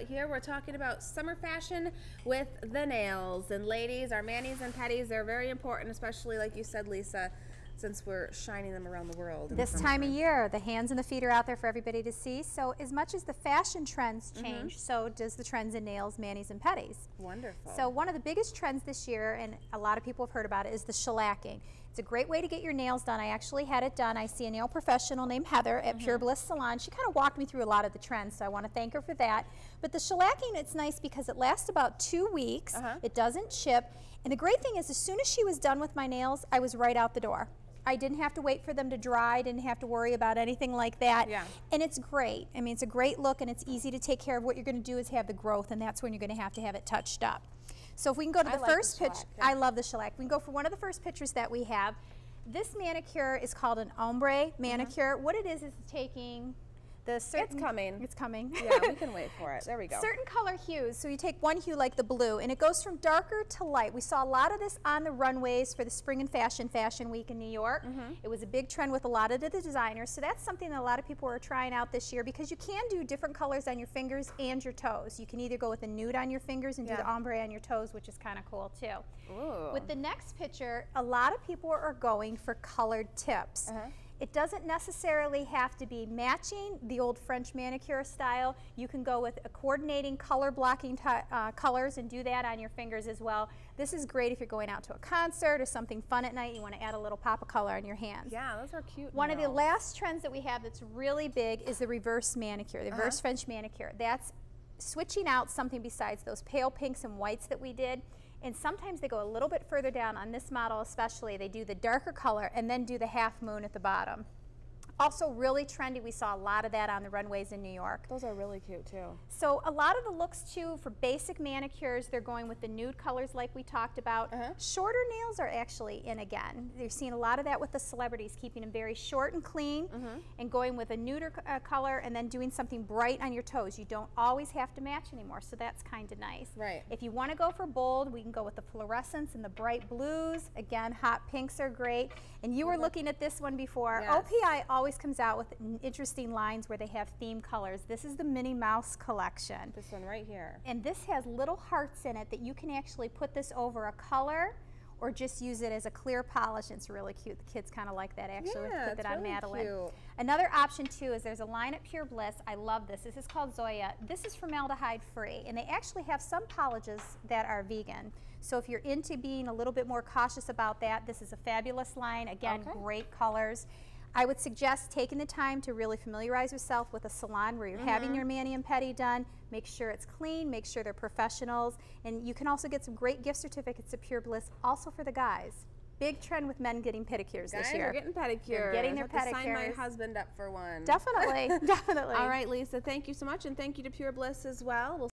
but here we're talking about summer fashion with the nails. And ladies, our manis and petties, they're very important, especially like you said, Lisa, since we're shining them around the world. This time of year, the hands and the feet are out there for everybody to see. So as much as the fashion trends change, so does the trends in nails, manis, and petties. Wonderful. So one of the biggest trends this year, and a lot of people have heard about it, is the shellacking. It's a great way to get your nails done. I actually had it done. I see a nail professional named Heather at Pure Bliss Salon. She kind of walked me through a lot of the trends, so I want to thank her for that. But the shellacking, it's nice because it lasts about 2 weeks. It doesn't chip. And the great thing is, as soon as she was done with my nails, I was right out the door. I didn't have to wait for them to dry, didn't have to worry about anything like that. And it's great. I mean, it's a great look and it's easy to take care of. What you're going to do is have the growth, and that's when you're going to have it touched up. So if we can go to the first picture, I love the shellac. We can go for one of the first pictures that we have. This manicure is called an ombre manicure. What it is taking the certain... It's coming. It's coming. Yeah, we can wait for it. There we go. Certain color hues. So you take one hue like the blue, and it goes from darker to light. We saw a lot of this on the runways for the Spring and Fashion Week in New York. It was a big trend with a lot of the designers. So that's something that a lot of people are trying out this year, because you can do different colors on your fingers and your toes. You can either go with a nude on your fingers and do the ombre on your toes, which is kind of cool too. Ooh. With the next picture, a lot of people are going for colored tips. It doesn't necessarily have to be matching the old French manicure style. You can go with a coordinating color blocking colors and do that on your fingers as well. This is great if you're going out to a concert or something fun at night. You want to add a little pop of color on your hands. Yeah, those are cute. One of the last trends that we have that's really big is the reverse manicure, the reverse French manicure. That's switching out something besides those pale pinks and whites that we did. And sometimes they go a little bit further down. On this model especially, they do the darker color and then do the half moon at the bottom. Also really trendy. We saw a lot of that on the runways in New York. Those are really cute too. So a lot of the looks too for basic manicures, they're going with the nude colors like we talked about. Shorter nails are actually in again. You're seeing a lot of that with the celebrities, keeping them very short and clean and going with a nuder color and then doing something bright on your toes. You don't always have to match anymore, so that's kind of nice. Right. If you want to go for bold, we can go with the fluorescents and the bright blues. Again, hot pinks are great. And you were looking at this one before. OPI always comes out with interesting lines where they have theme colors. This is the Minnie Mouse collection. This one right here. And this has little hearts in it that you can actually put this over a color or just use it as a clear polish. It's really cute. The kids kind of like that actually. Yeah, put that on really Madeline. cute. Another option too is there's a line at Pure Bliss. I love this. This is called Zoya. This is formaldehyde free, and they actually have some polishes that are vegan. So if you're into being a little bit more cautious about that, this is a fabulous line. Again, great colors. I would suggest taking the time to really familiarize yourself with a salon where you're having your mani and pedi done. Make sure it's clean, make sure they're professionals, and you can also get some great gift certificates to Pure Bliss also for the guys. Big trend with men getting pedicures this year. Guys are getting pedicures. They're getting their pedicures. Sign my husband up for one. Definitely, definitely. All right, Lisa, thank you so much, and thank you to Pure Bliss as well. We'll